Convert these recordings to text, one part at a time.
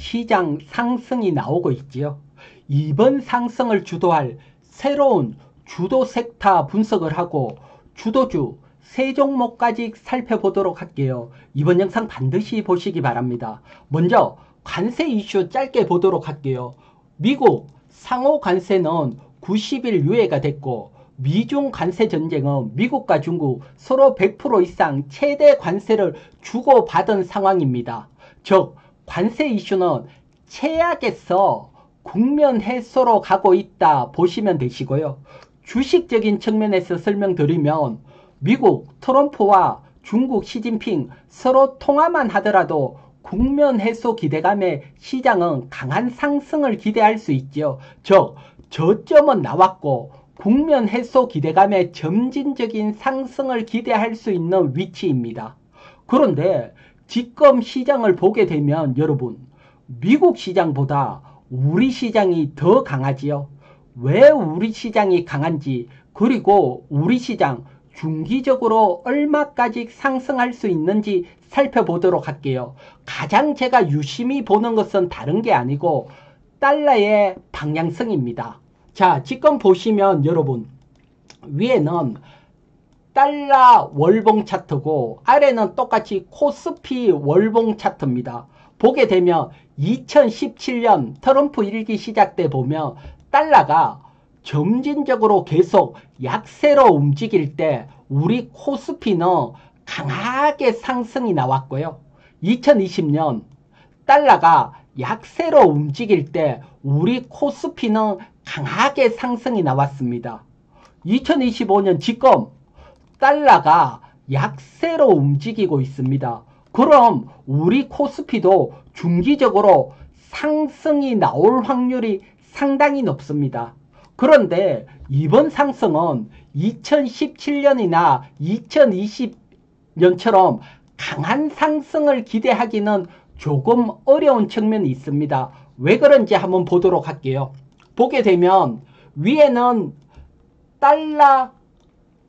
시장 상승이 나오고 있지요. 이번 상승을 주도할 새로운 주도 섹터 분석을 하고 주도주 세 종목까지 살펴보도록 할게요. 이번 영상 반드시 보시기 바랍니다. 먼저 관세 이슈 짧게 보도록 할게요. 미국 상호 관세는 90일 유예가 됐고 미중 관세 전쟁은 미국과 중국 서로 100% 이상 최대 관세를 주고받은 상황입니다. 즉 관세 이슈는 최악에서 국면 해소로 가고 있다 보시면 되시고요. 주식적인 측면에서 설명드리면 미국 트럼프와 중국 시진핑 서로 통화만 하더라도 국면 해소 기대감에 시장은 강한 상승을 기대할 수 있죠. 즉 저점은 나왔고 국면 해소 기대감에 점진적인 상승을 기대할 수 있는 위치입니다. 그런데 지금 시장을 보게 되면 여러분 미국 시장보다 우리 시장이 더 강하지요. 왜 우리 시장이 강한지 그리고 우리 시장 중기적으로 얼마까지 상승할 수 있는지 살펴보도록 할게요. 가장 제가 유심히 보는 것은 다른 게 아니고 달러의 방향성입니다. 자, 지금 보시면 여러분 위에는 달러 월봉 차트고 아래는 똑같이 코스피 월봉 차트입니다. 보게 되면 2017년 트럼프 1기 시작 때 보면 달러가 점진적으로 계속 약세로 움직일 때 우리 코스피는 강하게 상승이 나왔고요. 2020년 달러가 약세로 움직일 때 우리 코스피는 강하게 상승이 나왔습니다. 2025년 지금 달러가 약세로 움직이고 있습니다. 그럼 우리 코스피도 중기적으로 상승이 나올 확률이 상당히 높습니다. 그런데 이번 상승은 2017년이나 2020년처럼 강한 상승을 기대하기는 조금 어려운 측면이 있습니다. 왜 그런지 한번 보도록 할게요. 보게 되면 위에는 달러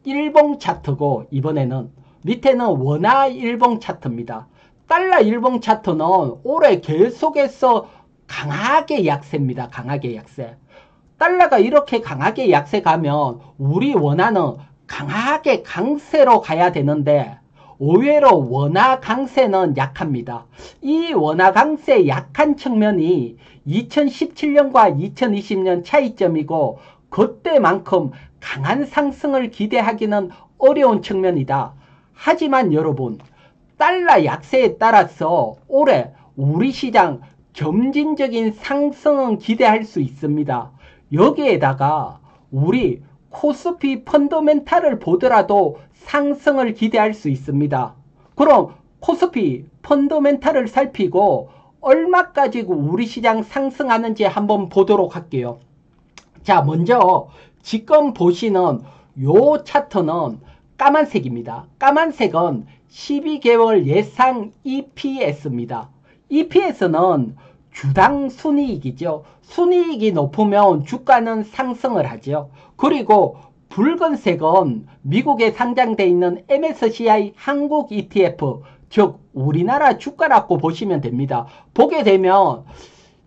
일봉 차트고 이번에는 밑에는 원화 일봉 차트입니다. 달러 일봉 차트는 올해 계속해서 강하게 약세입니다. 강하게 약세. 달러가 이렇게 강하게 약세 가면 우리 원화는 강하게 강세로 가야 되는데 의외로 원화 강세는 약합니다. 이 원화 강세 약한 측면이 2017년과 2020년 차이점이고 그때만큼 강한 상승을 기대하기는 어려운 측면이다. 하지만 여러분 달러 약세에 따라서 올해 우리 시장 점진적인 상승은 기대할 수 있습니다. 여기에다가 우리 코스피 펀더멘탈을 보더라도 상승을 기대할 수 있습니다. 그럼 코스피 펀더멘탈을 살피고 얼마까지 우리 시장 상승하는지 한번 보도록 할게요. 자, 먼저 지금 보시는 요 차트는 까만색입니다. 까만색은 12개월 예상 EPS입니다. EPS는 주당 순이익이죠. 순이익이 높으면 주가는 상승을 하죠. 그리고 붉은색은 미국에 상장되어 있는 MSCI 한국 ETF, 즉 우리나라 주가라고 보시면 됩니다. 보게 되면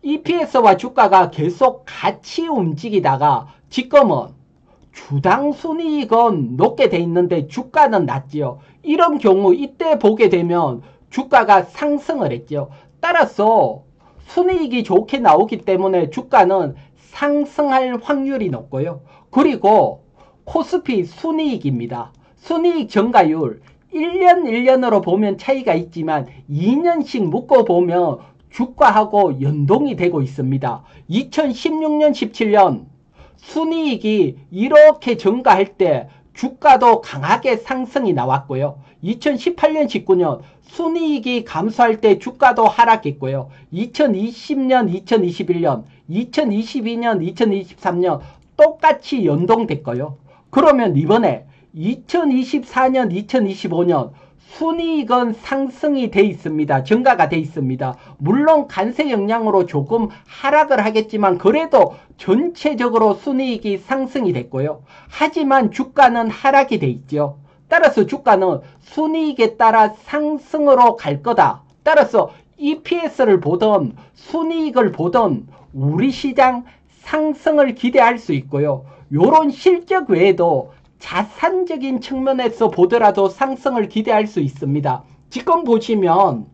EPS와 주가가 계속 같이 움직이다가 지금은 주당 순이익은 높게 돼 있는데 주가는 낮지요. 이런 경우 이때 보게 되면 주가가 상승을 했죠. 따라서 순이익이 좋게 나오기 때문에 주가는 상승할 확률이 높고요. 그리고 코스피 순이익입니다. 순이익 증가율 1년 1년으로 보면 차이가 있지만 2년씩 묶어보면 주가하고 연동이 되고 있습니다. 2016년 17년 순이익이 이렇게 증가할 때 주가도 강하게 상승이 나왔고요. 2018년 19년 순이익이 감소할 때 주가도 하락했고요. 2020년 2021년 2022년 2023년 똑같이 연동됐고요. 그러면 이번에 2024년 2025년 순이익은 상승이 돼 있습니다. 증가가 돼 있습니다. 물론 관세 영향으로 조금 하락을 하겠지만 그래도 전체적으로 순이익이 상승이 됐고요. 하지만 주가는 하락이 돼 있죠. 따라서 주가는 순이익에 따라 상승으로 갈 거다. 따라서 EPS를 보던 순이익을 보던 우리 시장 상승을 기대할 수 있고요. 요런 실적 외에도 자산적인 측면에서 보더라도 상승을 기대할 수 있습니다. 지금 보시면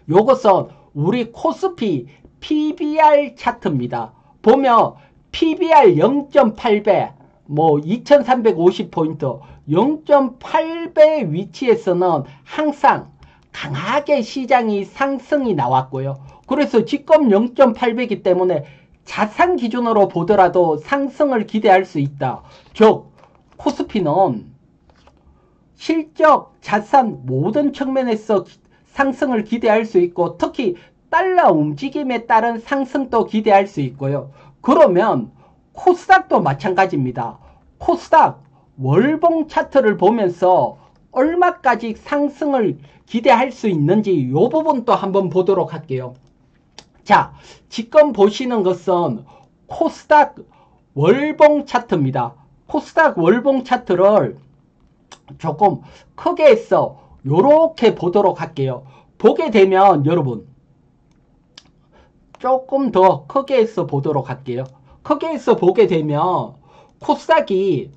요것은 우리 코스피 PBR 차트입니다. 보면 PBR 0.8배, 뭐 2350포인트, 0.8배 위치에서는 항상 강하게 시장이 상승이 나왔고요. 그래서 지금 0.8배이기 때문에 자산 기준으로 보더라도 상승을 기대할 수 있다. 즉 코스피는 실적, 자산 모든 측면에서 상승을 기대할 수 있고 특히 달러 움직임에 따른 상승도 기대할 수 있고요. 그러면 코스닥도 마찬가지입니다. 코스닥 월봉 차트를 보면서 얼마까지 상승을 기대할 수 있는지 이 부분도 한번 보도록 할게요. 자, 지금 보시는 것은 코스닥 월봉 차트입니다. 코스닥 월봉 차트를 조금 크게 해서 요렇게 보도록 할게요. 보게 되면 여러분 조금 더 크게 해서 보도록 할게요. 크게 해서 보게 되면 코스닥이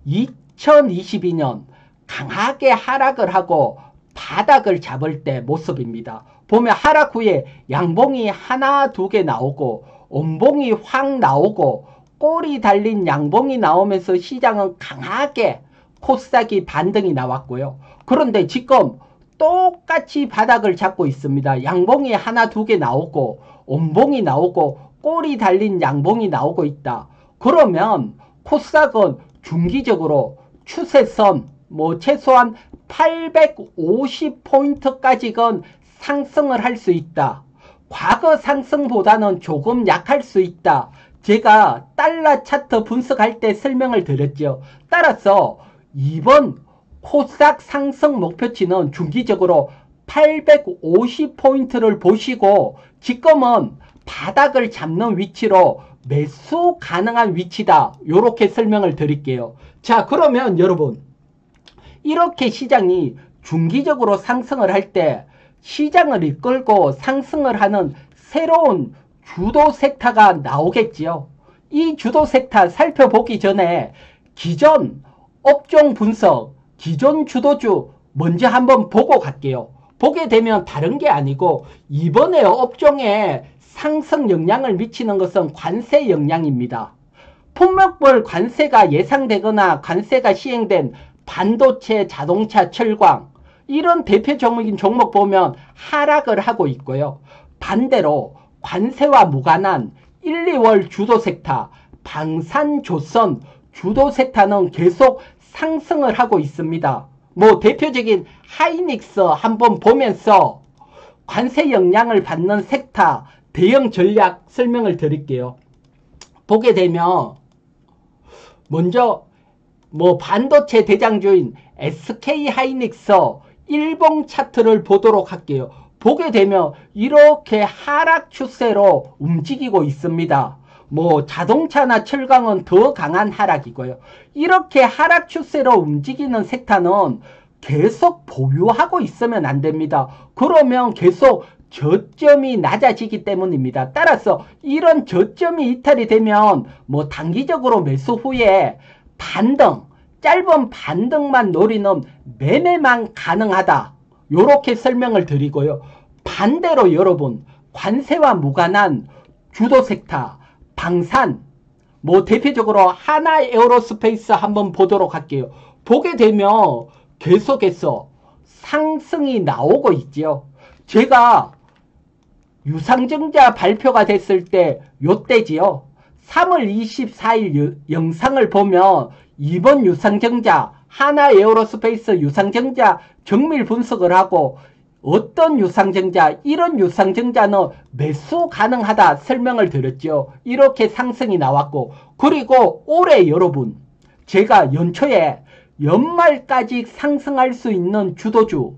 2022년 강하게 하락을 하고 바닥을 잡을 때 모습입니다. 보면 하락 후에 양봉이 하나 두 개 나오고 음봉이 확 나오고 꼬리 달린 양봉이 나오면서 시장은 강하게 코스닥이 반등이 나왔고요. 그런데 지금 똑같이 바닥을 잡고 있습니다. 양봉이 하나 두 개 나오고 음봉이 나오고 꼬리 달린 양봉이 나오고 있다. 그러면 코스닥은 중기적으로 추세선 뭐 최소한 850포인트까지건 상승을 할 수 있다. 과거 상승보다는 조금 약할 수 있다. 제가 달러 차트 분석할 때 설명을 드렸죠. 따라서 이번 코스닥 상승 목표치는 중기적으로 850포인트를 보시고 지금은 바닥을 잡는 위치로 매수 가능한 위치다. 이렇게 설명을 드릴게요. 자, 그러면 여러분 이렇게 시장이 중기적으로 상승을 할 때 시장을 이끌고 상승을 하는 새로운 주도 섹터가 나오겠지요. 이 주도 섹터 살펴보기 전에 기존 업종 분석, 기존 주도주 먼저 한번 보고 갈게요. 보게 되면 다른 게 아니고 이번에 업종에 상승 영향을 미치는 것은 관세 영향입니다. 품목별 관세가 예상되거나 관세가 시행된 반도체, 자동차, 철강 이런 대표적인 종목 보면 하락을 하고 있고요. 반대로 관세와 무관한 1, 2월 주도 섹터, 방산조선 주도 섹터는 계속 상승을 하고 있습니다. 뭐 대표적인 하이닉스 한번 보면서 관세 영향을 받는 섹터 대응 전략 설명을 드릴게요. 보게 되면 먼저 뭐 반도체 대장주인 SK 하이닉스 일봉 차트를 보도록 할게요. 보게 되면 이렇게 하락 추세로 움직이고 있습니다. 뭐 자동차나 철강은 더 강한 하락이고요. 이렇게 하락 추세로 움직이는 섹터는 계속 보유하고 있으면 안 됩니다. 그러면 계속 저점이 낮아지기 때문입니다. 따라서 이런 저점이 이탈이 되면 뭐 단기적으로 매수 후에 반등, 짧은 반등만 노리는 매매만 가능하다. 이렇게 설명을 드리고요. 반대로 여러분 관세와 무관한 주도 섹터, 방산, 뭐 대표적으로 하나 에어로스페이스 한번 보도록 할게요. 보게 되면 계속해서 상승이 나오고 있지요. 제가 유상증자 발표가 됐을 때 요때지요. 3월 24일 영상을 보면 이번 유상증자 하나 에어로스페이스 유상증자 정밀 분석을 하고 어떤 유상증자, 이런 유상증자는 매수 가능하다 설명을 드렸죠. 이렇게 상승이 나왔고 그리고 올해 여러분 제가 연초에 연말까지 상승할 수 있는 주도주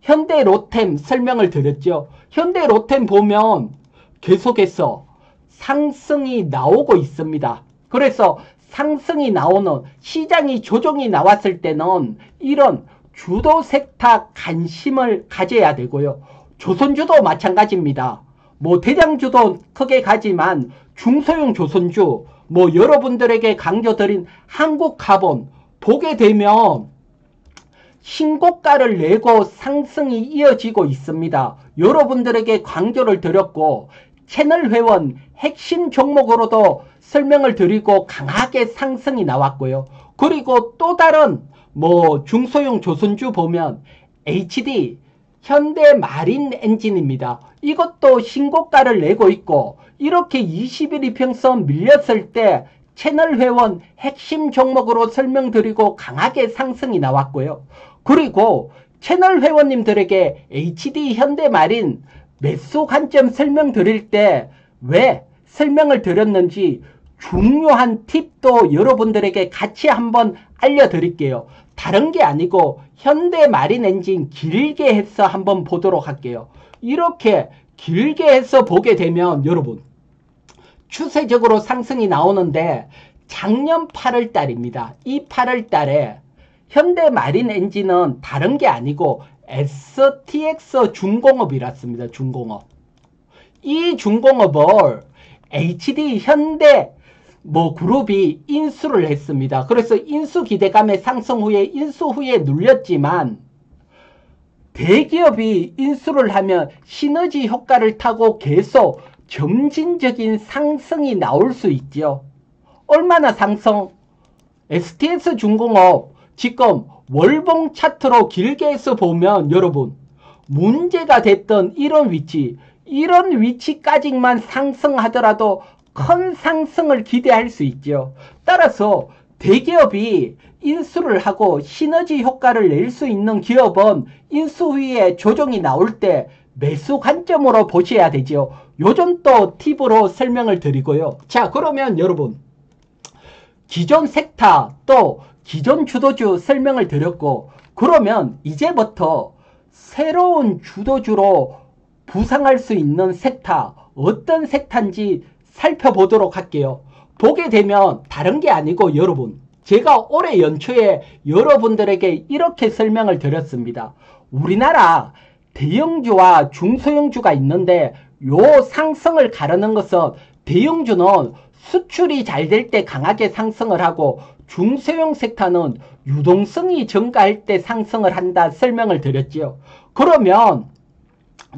현대로템 설명을 드렸죠. 현대로템 보면 계속해서 상승이 나오고 있습니다. 그래서 상승이 나오는 시장이 조정이 나왔을 때는 이런 주도 섹터 관심을 가져야 되고요. 조선주도 마찬가지입니다. 뭐 대장주도 크게 가지만 중소형 조선주, 뭐 여러분들에게 강조드린 한국카본 보게 되면 신고가를 내고 상승이 이어지고 있습니다. 여러분들에게 강조를 드렸고 채널 회원 핵심 종목으로도 설명을 드리고 강하게 상승이 나왔고요. 그리고 또 다른 뭐 중소형 조선주 보면 HD 현대 마린 엔진입니다. 이것도 신고가를 내고 있고 이렇게 21 이평선 밀렸을 때 채널 회원 핵심 종목으로 설명드리고 강하게 상승이 나왔고요. 그리고 채널 회원님들에게 HD 현대마린 매수 관점 설명드릴 때 왜 설명을 드렸는지 중요한 팁도 여러분들에게 같이 한번 알려드릴게요. 다른 게 아니고 현대마린 엔진 길게 해서 한번 보도록 할게요. 이렇게 길게 해서 보게 되면 여러분 추세적으로 상승이 나오는데 작년 8월달입니다. 이 8월달에 현대마린 엔진은 다른 게 아니고 STX 중공업이랐습니다. 중공업. 이 중공업을 HD 현대 뭐 그룹이 인수를 했습니다. 그래서 인수 기대감의 상승 후에 인수 후에 눌렸지만 대기업이 인수를 하면 시너지 효과를 타고 계속 점진적인 상승이 나올 수 있죠. 얼마나 상승? STX 중공업 지금 월봉 차트로 길게 해서 보면 여러분 문제가 됐던 이런 위치까지만 상승하더라도 큰 상승을 기대할 수 있죠. 따라서 대기업이 인수를 하고 시너지 효과를 낼 수 있는 기업은 인수 후에 조정이 나올 때 매수 관점으로 보셔야 되죠. 요즘 또 팁으로 설명을 드리고요. 자, 그러면 여러분 기존 섹터 또 기존 주도주 설명을 드렸고 그러면 이제부터 새로운 주도주로 부상할 수 있는 섹터 어떤 섹터인지 살펴보도록 할게요. 보게 되면 다른 게 아니고 여러분 제가 올해 연초에 여러분들에게 이렇게 설명을 드렸습니다. 우리나라 대형주와 중소형주가 있는데 요 상승을 가르는 것은 대형주는 수출이 잘 될 때 강하게 상승을 하고 중소형 섹터는 유동성이 증가할 때 상승을 한다 설명을 드렸죠. 그러면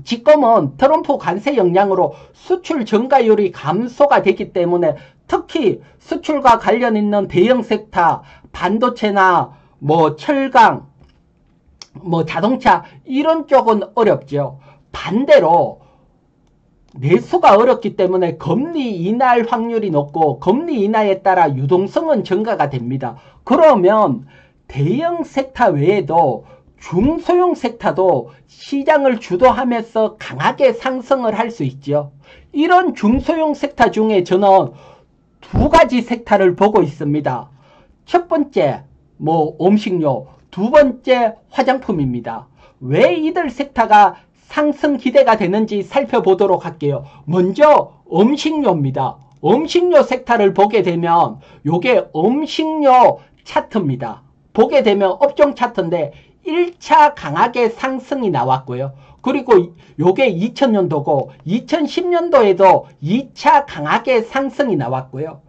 지금은 트럼프 관세 영향으로 수출 증가율이 감소가 되기 때문에 특히 수출과 관련 있는 대형 섹터 반도체나 뭐 철강 뭐 자동차 이런 쪽은 어렵죠. 반대로 내수가 어렵기 때문에 금리 인하할 확률이 높고 금리 인하에 따라 유동성은 증가가 됩니다. 그러면 대형 섹터 외에도 중소형 섹터도 시장을 주도하면서 강하게 상승을 할 수 있죠. 이런 중소형 섹터 중에 저는 두 가지 섹터를 보고 있습니다. 첫 번째 뭐 음식료, 두 번째 화장품입니다. 왜 이들 섹터가 상승 기대가 되는지 살펴보도록 할게요. 먼저 음식료입니다. 음식료 섹터를 보게 되면 요게 음식료 차트입니다. 보게 되면 업종 차트인데 1차 강하게 상승이 나왔고요. 그리고 요게 2000년도고 2010년도에도 2차 강하게 상승이 나왔고요.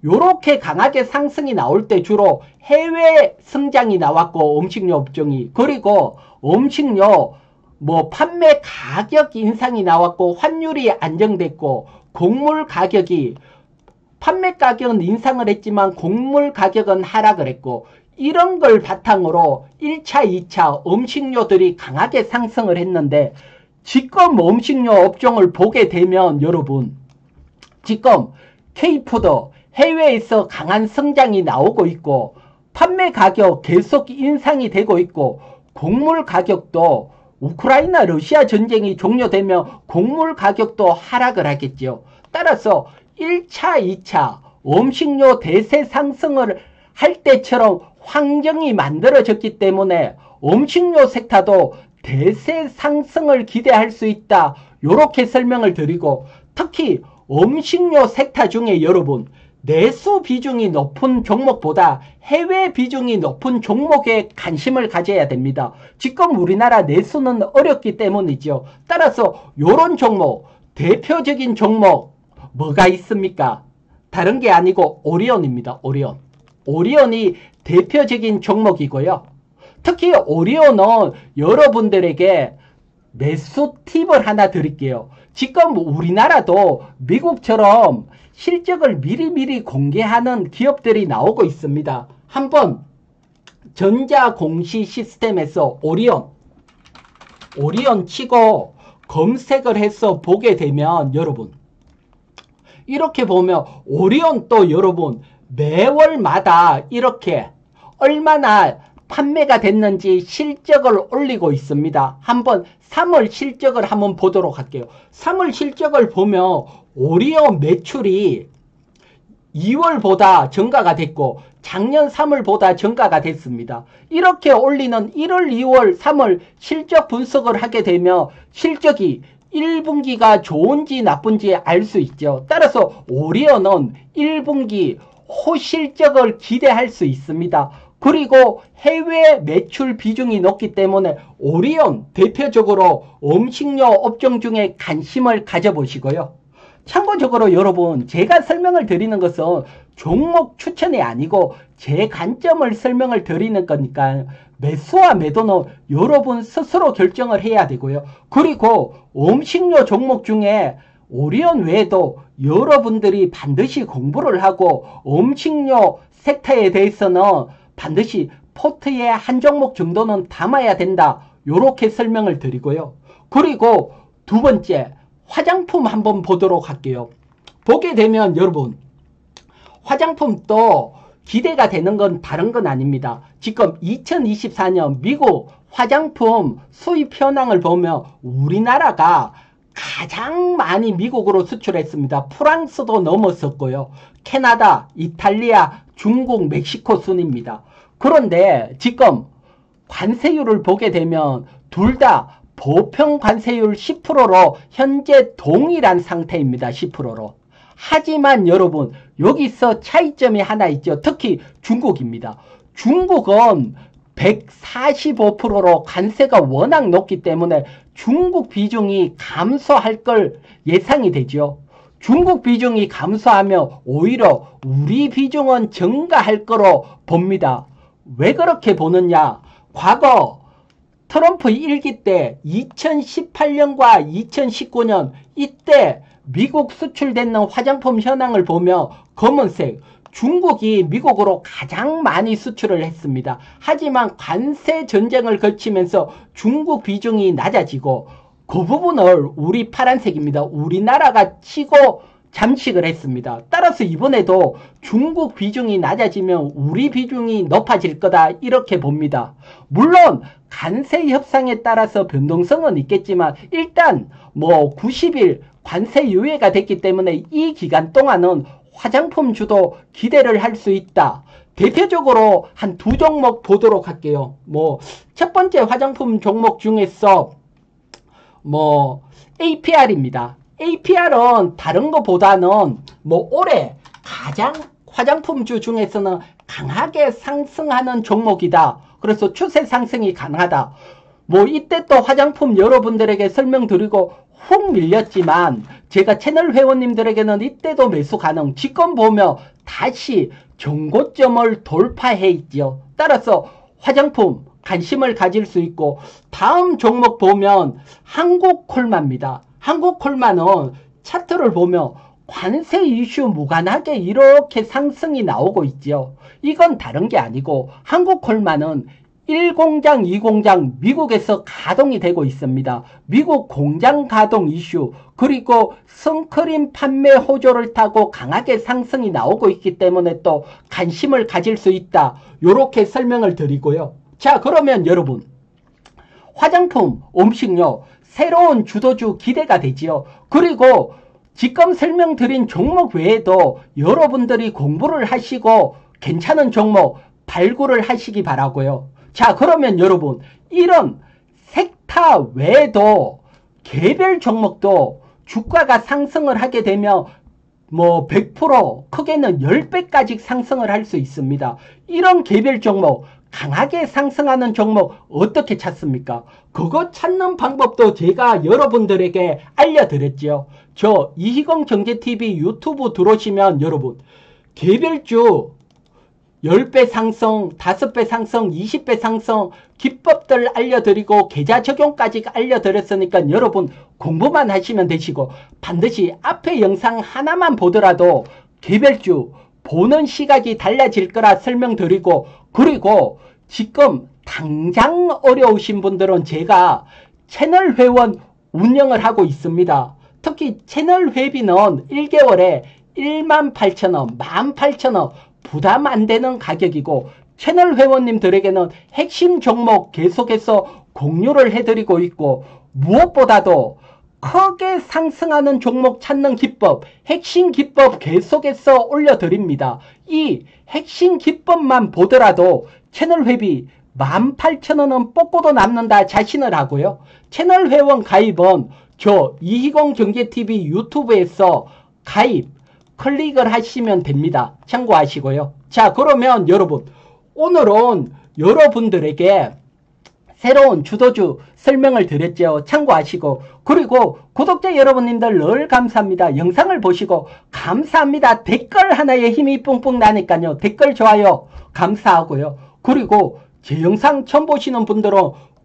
요렇게 강하게 상승이 나올 때 주로 해외 성장이 나왔고 음식료 업종이 그리고 음식료 뭐 판매 가격 인상이 나왔고 환율이 안정됐고 곡물 가격이 판매 가격은 인상을 했지만 곡물 가격은 하락을 했고 이런 걸 바탕으로 1차, 2차 음식료들이 강하게 상승을 했는데 지금 음식료 업종을 보게 되면 여러분 지금 K푸드 해외에서 강한 성장이 나오고 있고 판매 가격 계속 인상이 되고 있고 곡물 가격도 우크라이나 러시아 전쟁이 종료되면 곡물 가격도 하락을 하겠죠. 따라서 1차, 2차 음식료 대세 상승을 할 때처럼 환경이 만들어졌기 때문에 음식료 섹터도 대세 상승을 기대할 수 있다. 이렇게 설명을 드리고 특히 음식료 섹터 중에 여러분 내수 비중이 높은 종목보다 해외 비중이 높은 종목에 관심을 가져야 됩니다. 지금 우리나라 내수는 어렵기 때문이죠. 따라서 이런 종목, 대표적인 종목 뭐가 있습니까? 다른 게 아니고 오리온입니다. 오리온. 오리온이 대표적인 종목이고요. 특히 오리온은 여러분들에게 매수 팁을 하나 드릴게요. 지금 우리나라도 미국처럼 실적을 미리미리 공개하는 기업들이 나오고 있습니다. 한번 전자공시 시스템에서 오리온 치고 검색을 해서 보게 되면 여러분 이렇게 보면 오리온 또 여러분 매월마다 이렇게 얼마나 판매가 됐는지 실적을 올리고 있습니다. 한번 3월 실적을 한번 보도록 할게요. 3월 실적을 보면 오리온 매출이 2월보다 증가가 됐고 작년 3월보다 증가가 됐습니다. 이렇게 올리는 1월, 2월, 3월 실적 분석을 하게 되면 실적이 1분기가 좋은지 나쁜지 알 수 있죠. 따라서 오리온은 1분기 호실적을 기대할 수 있습니다. 그리고 해외 매출 비중이 높기 때문에 오리온 대표적으로 음식료 업종 중에 관심을 가져보시고요. 참고적으로 여러분 제가 설명을 드리는 것은 종목 추천이 아니고 제 관점을 설명을 드리는 거니까 매수와 매도는 여러분 스스로 결정을 해야 되고요. 그리고 음식료 종목 중에 오리온 외에도 여러분들이 반드시 공부를 하고 음식료 섹터에 대해서는 반드시 포트에 한 종목 정도는 담아야 된다. 이렇게 설명을 드리고요. 그리고 두 번째 화장품 한번 보도록 할게요. 보게 되면 여러분 화장품도 기대가 되는 건 다른 건 아닙니다. 지금 2024년 미국 화장품 수입 현황을 보면 우리나라가 가장 많이 미국으로 수출했습니다. 프랑스도 넘었었고요. 캐나다, 이탈리아, 중국, 멕시코 순입니다. 그런데 지금 관세율을 보게 되면 둘 다 보편 관세율 10%로 현재 동일한 상태입니다. 10%로. 하지만 여러분 여기서 차이점이 하나 있죠. 특히 중국입니다. 중국은 145%로 관세가 워낙 높기 때문에 중국 비중이 감소할 걸 예상이 되죠. 중국 비중이 감소하면 오히려 우리 비중은 증가할 거로 봅니다. 왜 그렇게 보느냐? 과거 트럼프 1기 때 2018년과 2019년 이때 미국 수출되는 화장품 현황을 보면 검은색 중국이 미국으로 가장 많이 수출을 했습니다. 하지만 관세 전쟁을 거치면서 중국 비중이 낮아지고 그 부분을 우리 파란색입니다. 우리나라가 치고 잠식을 했습니다. 따라서 이번에도 중국 비중이 낮아지면 우리 비중이 높아질 거다 이렇게 봅니다. 물론 관세 협상에 따라서 변동성은 있겠지만 일단 90일 관세 유예가 됐기 때문에 이 기간 동안은 화장품 주도 기대를 할 수 있다. 대표적으로 한 두 종목 보도록 할게요. 첫 번째 화장품 종목 중에서 APR입니다. APR은 다른 것보다는 올해 가장 화장품주 중에서는 강하게 상승하는 종목이다. 그래서 추세 상승이 가능하다. 이때 또 화장품 여러분들에게 설명드리고 훅 밀렸지만 제가 채널 회원님들에게는 이때도 매수 가능. 지금 보면 다시 정고점을 돌파해 있죠. 따라서 화장품 관심을 가질 수 있고 다음 종목 보면 한국콜마입니다. 한국콜마는 차트를 보면 관세 이슈 무관하게 이렇게 상승이 나오고 있죠. 이건 다른 게 아니고 한국콜마는 1공장, 2공장 미국에서 가동이 되고 있습니다. 미국 공장 가동 이슈 그리고 선크림 판매 호조를 타고 강하게 상승이 나오고 있기 때문에 또 관심을 가질 수 있다. 이렇게 설명을 드리고요. 자, 그러면 여러분 화장품, 음식료 새로운 주도주 기대가 되지요. 그리고 지금 설명드린 종목 외에도 여러분들이 공부를 하시고 괜찮은 종목 발굴을 하시기 바라고요. 자, 그러면 여러분 이런 섹터 외에도 개별 종목도 주가가 상승을 하게 되면 뭐 100% 크게는 10배까지 상승을 할 수 있습니다. 이런 개별 종목 강하게 상승하는 종목 어떻게 찾습니까? 그거 찾는 방법도 제가 여러분들에게 알려드렸죠. 저 이희경 경제TV 유튜브 들어오시면 여러분 개별주 10배 상승, 5배 상승, 20배 상승 기법들 알려드리고 계좌 적용까지 알려드렸으니까 여러분 공부만 하시면 되시고 반드시 앞에 영상 하나만 보더라도 개별주 보는 시각이 달라질 거라 설명드리고 그리고 지금 당장 어려우신 분들은 제가 채널 회원 운영을 하고 있습니다. 특히 채널 회비는 1개월에 18,000원, 18,000원 부담 안 되는 가격이고 채널 회원님들에게는 핵심 종목 계속해서 공유를 해드리고 있고 무엇보다도 크게 상승하는 종목 찾는 기법, 핵심 기법 계속해서 올려드립니다. 이 핵심 기법만 보더라도 채널 회비 18,000원은 뽑고도 남는다 자신을 하고요. 채널 회원 가입은 저 이희경 경제TV 유튜브에서 가입 클릭을 하시면 됩니다. 참고하시고요. 자, 그러면 여러분 오늘은 여러분들에게 새로운 주도주 설명을 드렸죠. 참고하시고 그리고 구독자 여러분님들 늘 감사합니다. 영상을 보시고 감사합니다. 댓글 하나에 힘이 뿡뿡 나니까요. 댓글 좋아요 감사하고요. 그리고 제 영상 처음 보시는 분들은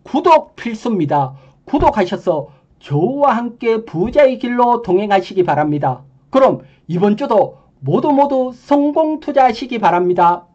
구독 필수입니다. 구독하셔서 저와 함께 부자의 길로 동행하시기 바랍니다. 그럼 이번 주도 모두 성공 투자하시기 바랍니다.